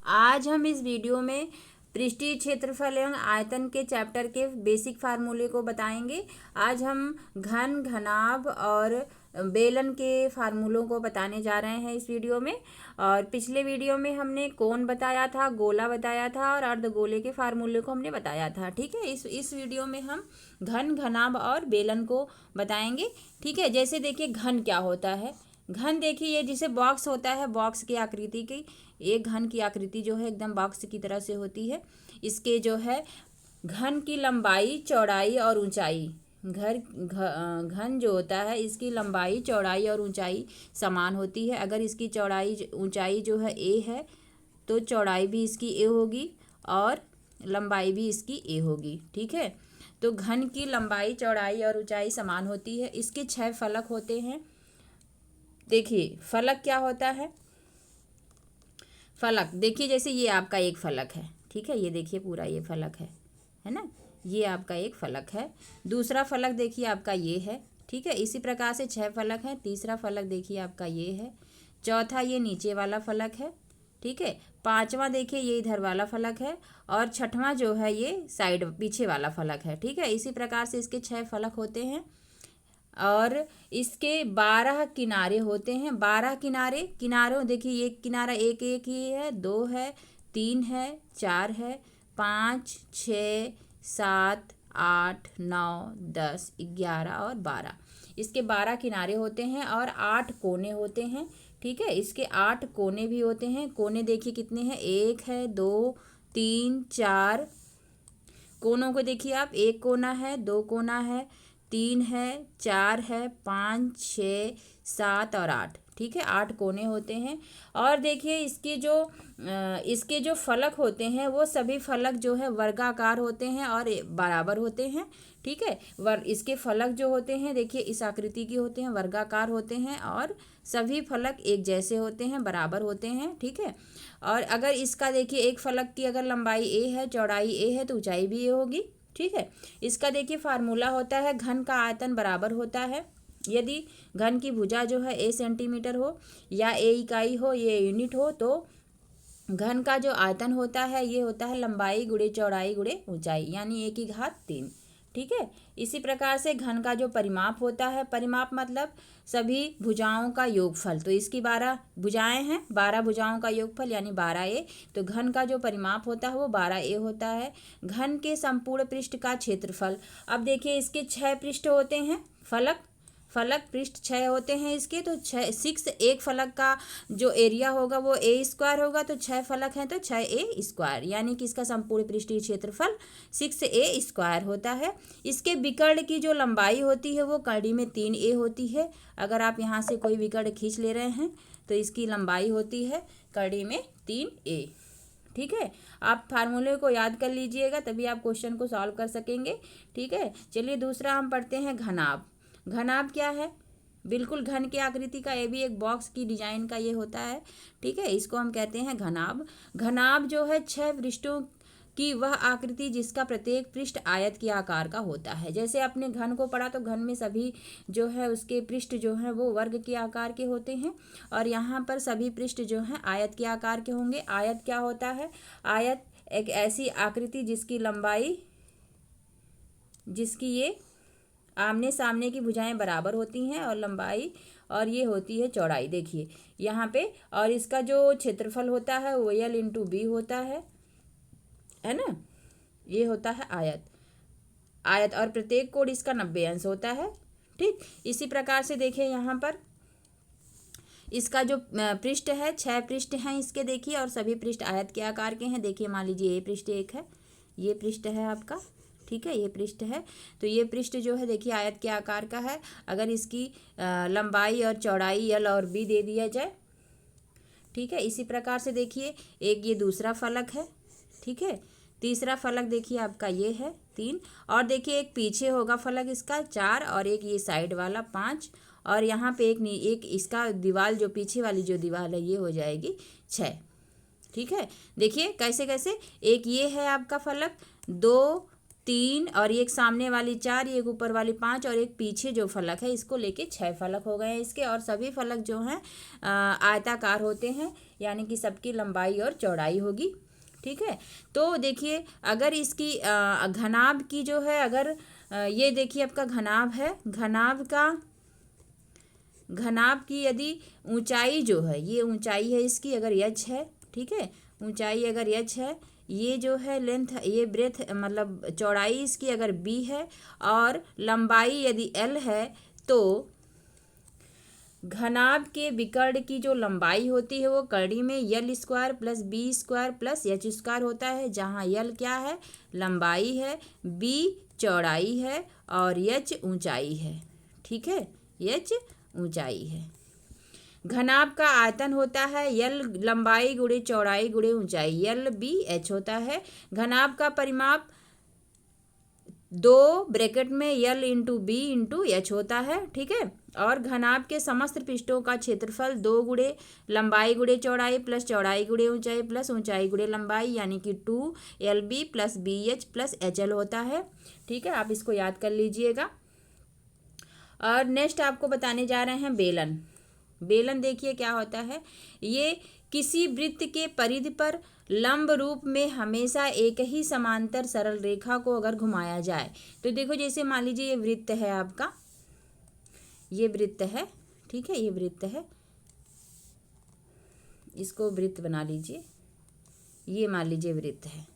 आज हम इस वीडियो में पृष्ठीय क्षेत्रफल एवं आयतन के चैप्टर के बेसिक फार्मूले को बताएंगे। आज हम घन, घनाभ और बेलन के फार्मूलों को बताने जा रहे हैं इस वीडियो में। और पिछले वीडियो में हमने कोण बताया था, गोला बताया था और अर्धगोले के फार्मूले को हमने बताया था। ठीक है, इस वीडियो में हम घन, घनाभ और बेलन को बताएंगे। ठीक है, जैसे देखिए घन क्या होता है। घन देखिए, ये जिसे बॉक्स होता है, बॉक्स की आकृति की, एक घन की आकृति जो है एकदम बॉक्स की तरह से होती है। इसके जो है घन की लंबाई, चौड़ाई और ऊंचाई, घन जो होता है इसकी लंबाई, चौड़ाई और ऊंचाई समान होती है। अगर इसकी चौड़ाई, ऊंचाई जो है ए है तो चौड़ाई भी इसकी ए होगी और लंबाई भी इसकी ए होगी। ठीक है, तो घन की लंबाई, चौड़ाई और ऊंचाई समान होती है। इसके 6 फलक होते हैं। देखिए फलक क्या होता है। फलक देखिए, जैसे ये आपका एक फलक है। ठीक है, ये देखिए पूरा ये फलक है ना, ये आपका एक फलक है। दूसरा फलक देखिए आपका ये है। ठीक है, इसी प्रकार से 6 फलक हैं। तीसरा फलक देखिए आपका ये है। चौथा ये नीचे वाला फलक है। ठीक है, पांचवा देखिए ये इधर वाला फलक है और छठवां जो है ये साइड पीछे वाला फलक है। ठीक है, इसी प्रकार से इसके 6 फलक होते हैं और इसके 12 किनारे होते हैं। 12 किनारे, किनारों देखिए ये किनारा एक एक ही है, 2 है, 3 है, 4 है, 5, 6, 7, 8, 9, 10, 11 और 12। इसके 12 किनारे होते हैं और 8 कोने होते हैं। ठीक है, इसके 8 कोने भी होते हैं। कोने देखिए कितने हैं, 1 है, 2, 3, 4 कोनों को देखिए आप, 1 कोना है, 2 कोना है, 3 है, 4 है, 5, 6, 7 और 8। ठीक है, 8 कोने होते हैं। और देखिए इसके जो फलक होते हैं वो सभी फलक जो है वर्गाकार होते हैं और बराबर होते हैं। ठीक है, इसके फलक जो होते हैं देखिए इस आकृति के होते हैं, वर्गाकार होते हैं और सभी फलक एक जैसे होते हैं, बराबर होते हैं। ठीक है, और अगर इसका देखिए एक फलक की अगर लंबाई ए है, चौड़ाई ए है तो ऊंचाई भी ए होगी। ठीक है, इसका देखिए फार्मूला होता है, घन का आयतन बराबर होता है, यदि घन की भुजा जो है ए सेंटीमीटर हो या ए इकाई हो, ये यूनिट हो, तो घन का जो आयतन होता है ये होता है लंबाई गुणे चौड़ाई गुणे ऊंचाई, यानी 1 की घात 3। ठीक है, इसी प्रकार से घन का जो परिमाप होता है, परिमाप मतलब सभी भुजाओं का योगफल, तो इसकी 12 भुजाएं हैं, 12 भुजाओं का योगफल यानी 12a। तो घन का जो परिमाप होता है वो 12a होता है। घन के संपूर्ण पृष्ठ का क्षेत्रफल, अब देखिए इसके 6 पृष्ठ होते हैं। फलक पृष्ठ 6 होते हैं इसके, तो 6 एक फलक का जो एरिया होगा वो ए स्क्वायर होगा, तो 6 फलक हैं तो 6a स्क्वायर, यानी कि इसका संपूर्ण पृष्ठीय क्षेत्रफल 6a स्क्वायर होता है। इसके विकर्ण की जो लंबाई होती है वो कड़ी में 3a होती है। अगर आप यहाँ से कोई विकर्ण खींच ले रहे हैं तो इसकी लंबाई होती है कड़ी में 3a। ठीक है, आप फार्मूले को याद कर लीजिएगा तभी आप क्वेश्चन को सॉल्व कर सकेंगे। ठीक है, चलिए दूसरा हम पढ़ते हैं घनाभ। घनाभ क्या है, बिल्कुल घन की आकृति का, ये भी एक बॉक्स की डिजाइन का ये होता है। ठीक है, इसको हम कहते हैं घनाभ। घनाभ जो है 6 पृष्ठों की वह आकृति जिसका प्रत्येक पृष्ठ आयत के आकार का होता है। जैसे आपने घन को पढ़ा तो घन में सभी जो है उसके पृष्ठ जो है वो वर्ग के आकार के होते हैं और यहाँ पर सभी पृष्ठ जो हैं आयत के आकार के होंगे। आयत क्या होता है, आयत एक ऐसी आकृति जिसकी लंबाई, जिसकी ये आमने सामने की भुजाएं बराबर होती हैं और लंबाई, और ये होती है चौड़ाई। देखिए यहाँ पे, और इसका जो क्षेत्रफल होता है वो L इंटू बी होता है ना, ये होता है आयत और प्रत्येक कोण इसका 90 अंश होता है। ठीक, इसी प्रकार से देखिए यहाँ पर इसका जो पृष्ठ है, 6 पृष्ठ हैं इसके देखिए और सभी पृष्ठ आयत के आकार के हैं। देखिए मान लीजिए ये पृष्ठ एक है, ये पृष्ठ है आपका। ठीक है, ये पृष्ठ है, तो ये पृष्ठ जो है देखिए आयत के आकार का है। अगर इसकी लंबाई और चौड़ाई L और B दे दिया जाए। ठीक है, इसी प्रकार से देखिए एक ये दूसरा फलक है। ठीक है, तीसरा फलक देखिए आपका ये है 3, और देखिए एक पीछे होगा फलक इसका 4 और एक ये साइड वाला 5, और यहाँ पे एक इसका दीवार, जो पीछे वाली जो दीवार है ये हो जाएगी 6। ठीक है, देखिए कैसे कैसे, एक ये है आपका फलक, 2, 3 और एक सामने वाली 4, एक ऊपर वाली 5 और एक पीछे जो फलक है इसको लेके 6 फलक हो गए हैं इसके। और सभी फलक जो हैं आयताकार होते हैं, यानी कि सबकी लंबाई और चौड़ाई होगी। ठीक है, तो देखिए अगर इसकी घनाभ की जो है, अगर ये देखिए आपका घनाभ है, घनाभ की यदि ऊंचाई जो है, ये ऊंचाई है इसकी अगर h है, ठीक है, ऊंचाई अगर h है, ये जो है लेंथ, ये ब्रेथ मतलब चौड़ाई इसकी अगर b है और लंबाई यदि l है, तो घनाभ के विकर्ण की जो लंबाई होती है वो कड़ी में L square plus B square plus H square होता है, जहाँ यल क्या है, लंबाई है, बी चौड़ाई है और एच ऊंचाई है। ठीक है, एच ऊंचाई है। घनाभ का आयतन होता है यल लंबाई गुणे चौड़ाई गुणे ऊंचाई, यल बी एच होता है। घनाभ का परिमाप 2 ब्रैकेट में L into B into H होता है। ठीक है, और घनाभ के समस्त पृष्ठों का क्षेत्रफल 2 गुणे लंबाई गुणे चौड़ाई प्लस चौड़ाई गुणे ऊंचाई प्लस ऊंचाई गुणे लंबाई, यानी कि 2LB plus BH plus HL होता है। ठीक है, आप इसको याद कर लीजिएगा। और नेक्स्ट आपको बताने जा रहे हैं बेलन। बेलन देखिए क्या होता है, ये किसी वृत्त के परिधि पर लंब रूप में हमेशा एक ही समांतर सरल रेखा को अगर घुमाया जाए, तो देखो जैसे मान लीजिए ये वृत्त है आपका, ये वृत्त है, ठीक है, ये वृत्त है, इसको वृत्त बना लीजिए, ये मान लीजिए वृत्त है।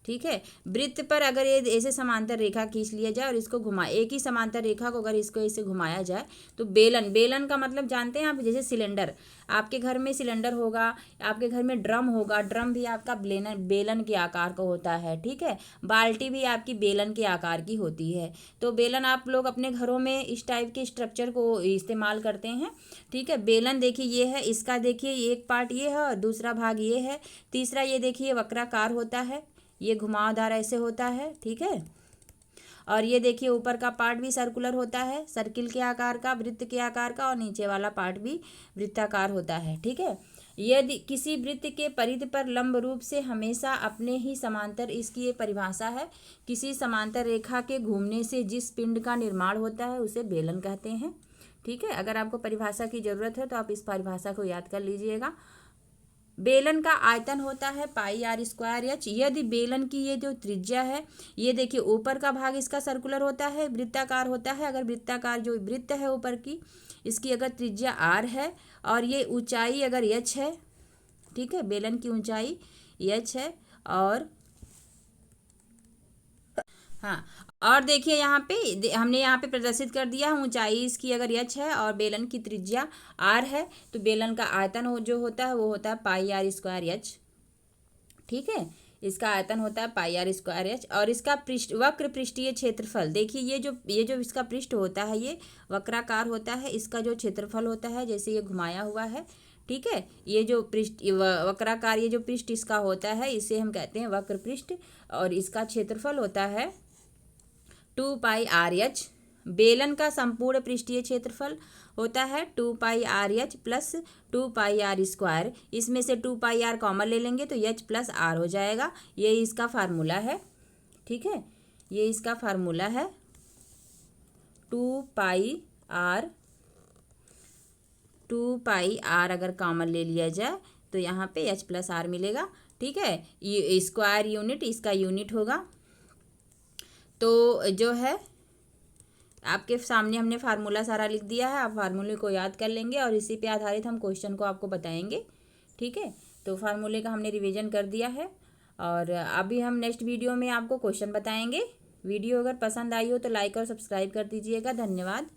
ठीक है, वृत्त पर अगर ये ऐसे समांतर रेखा खींच लिया जाए और इसको घुमा, एक ही समांतर रेखा को अगर इसको ऐसे घुमाया जाए तो बेलन का मतलब जानते हैं आप, जैसे सिलेंडर, आपके घर में सिलेंडर होगा, आपके घर में ड्रम होगा, ड्रम भी आपका बेलन के आकार का होता है। ठीक है, बाल्टी भी आपकी बेलन के आकार की होती है। तो बेलन आप लोग अपने घरों में इस टाइप के स्ट्रक्चर को इस्तेमाल करते हैं। ठीक है, बेलन देखिए ये है, इसका देखिए एक पार्ट ये है और दूसरा भाग ये है, तीसरा ये देखिए वक्राकार होता है, ये घुमावदार ऐसे होता है। ठीक है, और ये देखिए ऊपर का पार्ट भी सर्कुलर होता है, सर्किल के आकार का, वृत्त के आकार का, और नीचे वाला पार्ट भी वृत्ताकार होता है। ठीक है, यदि किसी वृत्त के परिधि पर लंब रूप से हमेशा अपने ही समांतर, इसकी ये परिभाषा है, किसी समांतर रेखा के घूमने से जिस पिंड का निर्माण होता है उसे बेलन कहते हैं। ठीक है, अगर आपको परिभाषा की ज़रूरत है तो आप इस परिभाषा को याद कर लीजिएगा। बेलन का आयतन होता है पाई आर स्क्वायर एच। यदि बेलन की ये जो त्रिज्या है, ये देखिए ऊपर का भाग इसका सर्कुलर होता है, वृत्ताकार होता है, अगर वृत्ताकार जो वृत्त है ऊपर की, इसकी अगर त्रिज्या आर है और ये ऊंचाई अगर एच है, ठीक है, बेलन की ऊंचाई एच है, और हाँ, और देखिए यहाँ पे हमने यहाँ पे प्रदर्शित कर दिया है, ऊंचाई इसकी अगर एच है और बेलन की त्रिज्या आर है, तो बेलन का आयतन जो होता है वो होता है पाई आर स्क्वायर एच। ठीक है, इसका आयतन होता है पाई आर स्क्वायर एच। और इसका वक्र पृष्ठीय क्षेत्रफल देखिए, ये जो इसका पृष्ठ होता है ये वक्राकार होता है, इसका जो क्षेत्रफल होता है जैसे ये घुमाया हुआ है, ठीक है, ये जो पृष्ठ वक्राकार, ये जो पृष्ठ इसका होता है इसे हम कहते हैं वक्र पृष्ठ, और इसका क्षेत्रफल होता है 2 पाई आर एच। बेलन का संपूर्ण पृष्ठीय क्षेत्रफल होता है 2 pi R H plus 2 pi R square. इसमें से 2 पाई आर कॉमन ले लेंगे तो एच प्लस आर हो जाएगा। ये इसका फार्मूला है। ठीक है, ये इसका फार्मूला है 2 पाई आर अगर कॉमन ले लिया जाए तो यहाँ पे एच प्लस आर मिलेगा। ठीक है, ये स्क्वायर यूनिट इसका यूनिट होगा। तो जो है आपके सामने हमने फार्मूला सारा लिख दिया है, आप फार्मूले को याद कर लेंगे और इसी पे आधारित हम क्वेश्चन को आपको बताएंगे। ठीक है, तो फार्मूले का हमने रिवीजन कर दिया है और अभी हम नेक्स्ट वीडियो में आपको क्वेश्चन बताएंगे। वीडियो अगर पसंद आई हो तो लाइक और सब्सक्राइब कर दीजिएगा। धन्यवाद।